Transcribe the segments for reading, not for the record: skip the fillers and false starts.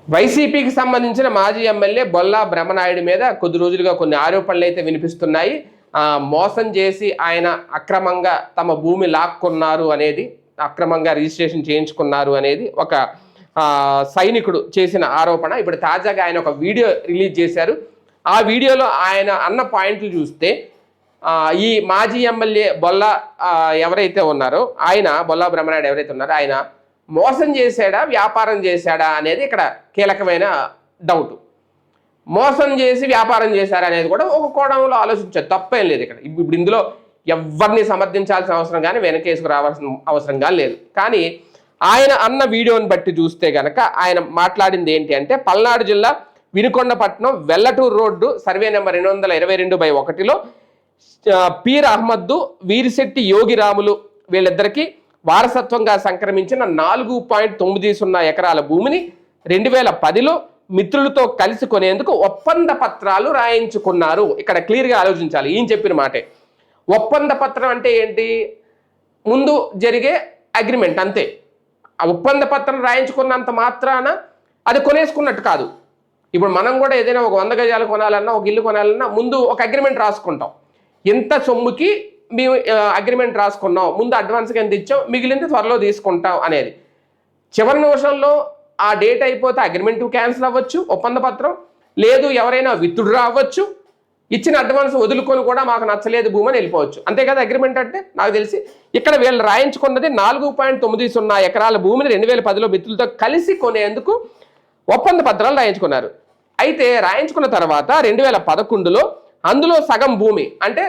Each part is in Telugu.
వైసీపీకి సంబంధించిన మాజీ ఎమ్మెల్యే బొల్లా బ్రహ్మనాయుడు మీద కొద్ది రోజులుగా కొన్ని ఆరోపణలు అయితే వినిపిస్తున్నాయి. మోసం చేసి ఆయన అక్రమంగా తమ భూమి లాక్కున్నారు అనేది, అక్రమంగా రిజిస్ట్రేషన్ చేయించుకున్నారు అనేది ఒక సైనికుడు చేసిన ఆరోపణ. ఇప్పుడు తాజాగా ఆయన ఒక వీడియో రిలీజ్ చేశారు. ఆ వీడియోలో ఆయన అన్న పాయింట్లు చూస్తే ఈ మాజీ ఎమ్మెల్యే బొల్లా ఎవరైతే ఉన్నారో ఆయన, బొల్లా బ్రహ్మనాయుడు ఎవరైతే ఉన్నారో ఆయన మోసం చేశాడా వ్యాపారం చేశాడా అనేది ఇక్కడ కీలకమైన డౌట్. మోసం చేసి వ్యాపారం చేశారా అనేది కూడా ఒక కోణంలో ఆలోచించారు, తప్పేం లేదు. ఇక్కడ ఇప్పుడు ఇందులో ఎవరిని సమర్థించాల్సిన అవసరం కానీ వెనకేసుకు రావాల్సిన అవసరం కానీ లేదు. కానీ ఆయన అన్న వీడియోని బట్టి చూస్తే గనక ఆయన మాట్లాడింది ఏంటి అంటే, పల్నాడు జిల్లా Vinukondapatnam Vellaturu road survey number 222/1లో పీర్ అహ్మద్దు, వీరిశెట్టి యోగిరాములు వీళ్ళిద్దరికీ వారసత్వంగా సంక్రమించిన 4.90 ఎకరాల భూమిని 2010లో మిత్రులతో కలిసి కొనేందుకు ఒప్పంద పత్రాలు రాయించుకున్నారు. ఇక్కడ క్లియర్గా ఆలోచించాలి. ఈయన చెప్పిన మాటే. ఒప్పంద పత్రం అంటే ఏంటి? ముందు జరిగే అగ్రిమెంట్ అంతే. ఆ ఒప్పంద పత్రం రాయించుకున్నంత మాత్రాన అది కొనేసుకున్నట్టు కాదు. ఇప్పుడు మనం కూడా ఏదైనా ఒక 100 గజాలు కొనాలన్నా, ఒక ఇల్లు కొనాలన్నా ముందు ఒక అగ్రిమెంట్ రాసుకుంటాం. ఎంత సొమ్ముకి మేము అగ్రిమెంట్ రాసుకున్నాం, ముందు అడ్వాన్స్గా ఎంత ఇచ్చాం, మిగిలింది త్వరలో తీసుకుంటాం అనేది. చివరి నిమిషంలో ఆ డేట్ అయిపోతే అగ్రిమెంట్ క్యాన్సిల్ అవ్వచ్చు, ఒప్పంద పత్రం లేదు, ఎవరైనా విత్డ్రా అవ్వచ్చు, ఇచ్చిన అడ్వాన్స్ వదులుకొని కూడా మాకు నచ్చలేదు భూమి అని వెళ్ళిపోవచ్చు. అంతే కదా అగ్రిమెంట్ అంటే. నాకు తెలిసి ఇక్కడ వీళ్ళు రాయించుకున్నది 4.90 ఎకరాల భూమిని 2010లో మిత్రులతో కలిసి కొనేందుకు ఒప్పంద పత్రాలు రాయించుకున్నారు. అయితే రాయించుకున్న తర్వాత 2011లో అందులో సగం భూమి అంటే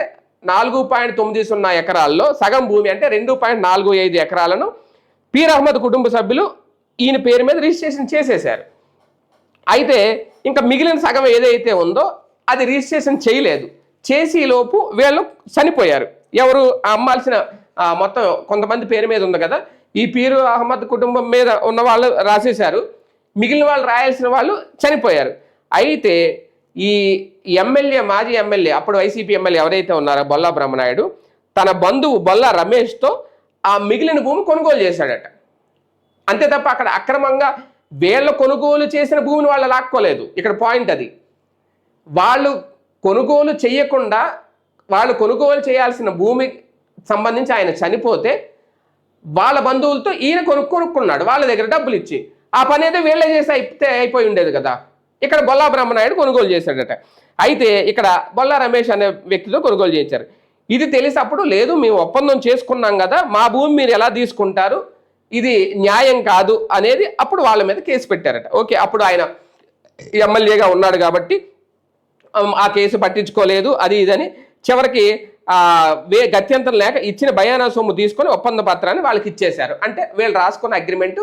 4.90 ఎకరాల్లో సగం భూమి అంటే 2.45 ఎకరాలను పీర్ అహ్మద్ కుటుంబ సభ్యులు ఈయన పేరు మీద రిజిస్ట్రేషన్ చేసేశారు. అయితే ఇంకా మిగిలిన సగం ఏదైతే ఉందో అది రిజిస్ట్రేషన్ చేయలేదు. చేసేలోపు వీళ్ళు చనిపోయారు. ఎవరు అమ్మాల్సిన మొత్తం కొంతమంది పేరు మీద ఉంది కదా, ఈ పీరు అహ్మద్ కుటుంబం మీద ఉన్న వాళ్ళు రాసేశారు, మిగిలిన వాళ్ళు రాయాల్సిన వాళ్ళు చనిపోయారు. అయితే ఈ ఎమ్మెల్యే, మాజీ ఎమ్మెల్యే, అప్పుడు వైసీపీ ఎమ్మెల్యే ఎవరైతే ఉన్నారో బొల్లా బ్రహ్మనాయుడు తన బంధువు బొల్లా రమేష్తో ఆ మిగిలిన భూమి కొనుగోలు చేశాడట. అంతే తప్ప అక్కడ అక్రమంగా వీళ్ళు కొనుగోలు చేసిన భూమిని వాళ్ళు లాక్కోలేదు. ఇక్కడ పాయింట్ అది. వాళ్ళు కొనుగోలు చేయకుండా వాళ్ళు కొనుగోలు చేయాల్సిన భూమికి సంబంధించి ఆయన చనిపోతే వాళ్ళ బంధువులతో ఈయన కొనుక్కున్నాడు వాళ్ళ దగ్గర డబ్బులు ఇచ్చి. ఆ పని అయితే వీళ్ళే చేసి అయిపోయి ఉండేది కదా. ఇక్కడ బొల్లా బ్రహ్మనాయుడు కొనుగోలు చేశాడట. అయితే ఇక్కడ బొల్లా రమేష్ అనే వ్యక్తితో కొనుగోలు చేశారు. ఇది తెలిసినప్పుడు లేదు, మేము ఒప్పందం చేసుకున్నాం కదా, మా భూమి మీరు ఎలా తీసుకుంటారు, ఇది న్యాయం కాదు అనేది అప్పుడు వాళ్ళ మీద కేసు పెట్టారట. ఓకే, అప్పుడు ఆయన ఎమ్మెల్యేగా ఉన్నాడు కాబట్టి ఆ కేసు పట్టించుకోలేదు, అది ఇదని చివరికి గత్యంతరం లేక ఇచ్చిన బయానా సొమ్ము తీసుకొని ఒప్పంద పత్రాన్ని వాళ్ళకి ఇచ్చేశారు. అంటే వీళ్ళు రాసుకున్న అగ్రిమెంట్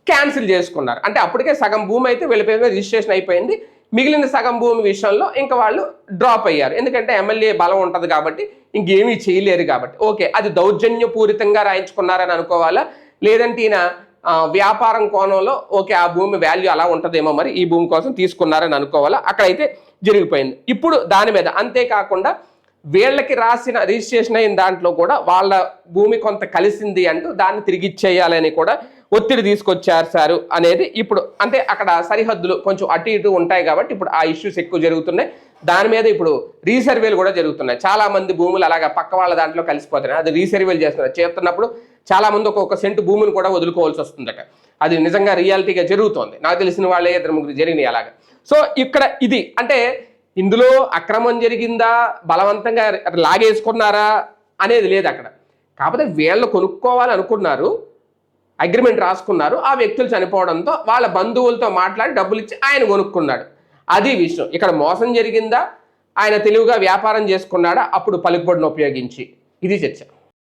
క్యాన్సిల్ చేసుకున్నారు. అంటే అప్పటికే సగం భూమి అయితే వీళ్ళ పేరు మీద రిజిస్ట్రేషన్ అయిపోయింది. మిగిలిన సగం భూమి విషయంలో ఇంకా వాళ్ళు డ్రాప్ అయ్యారు. ఎందుకంటే ఎమ్మెల్యే బలం ఉంటుంది కాబట్టి ఇంకేమీ చేయలేరు కాబట్టి. ఓకే, అది దౌర్జన్యపూరితంగా రాయించుకున్నారని అనుకోవాలా, లేదంటే ఈయన వ్యాపారం కోణంలో ఓకే ఆ భూమి వాల్యూ అలా ఉంటుందేమో, మరి ఈ భూమి కోసం తీసుకున్నారని అనుకోవాలా. అక్కడైతే జరిగిపోయింది. ఇప్పుడు దాని మీద అంతేకాకుండా వీళ్ళకి రాసిన రిజిస్ట్రేషన్ అయిన దాంట్లో కూడా వాళ్ళ భూమి కొంత కలిసింది అంటూ దాన్ని తిరిగి ఇచ్చేయాలని కూడా ఒత్తిడి తీసుకొచ్చారు అనేది ఇప్పుడు. అంటే అక్కడ సరిహద్దులు కొంచెం అటు ఇటు ఉంటాయి కాబట్టి ఇప్పుడు ఆ ఇష్యూస్ ఎక్కువ జరుగుతున్నాయి. దాని మీద ఇప్పుడు రీసర్వేలు కూడా జరుగుతున్నాయి. చాలా మంది భూములు అలాగా పక్క వాళ్ళ దాంట్లో కలిసిపోతున్నాయి. అది రీసర్వేలు చేస్తున్నప్పుడు చాలా మంది ఒక్కొక్క సెంటు భూమిని కూడా వదులుకోవాల్సి వస్తుందట. అది నిజంగా రియాలిటీగా జరుగుతోంది. నాకు తెలిసిన వాళ్ళే 2-3 జరిగినాయి అలాగా. సో ఇక్కడ ఇది అంటే ఇందులో అక్రమం జరిగిందా, బలవంతంగా లాగేసుకున్నారా అనేది లేదు అక్కడ. కాకపోతే వీళ్ళు కొనుక్కోవాలి అనుకున్నారు, అగ్రిమెంట్ రాసుకున్నారు, ఆ వ్యక్తులు చనిపోవడంతో వాళ్ళ బంధువులతో మాట్లాడి డబ్బులు ఇచ్చి ఆయన కొనుక్కున్నాడు. అది విషయం. ఇక్కడ మోసం జరిగిందా, ఆయన తెలివిగా వ్యాపారం చేసుకున్నాడా అప్పుడు పలుకుబడిని ఉపయోగించి, ఇది చర్చ.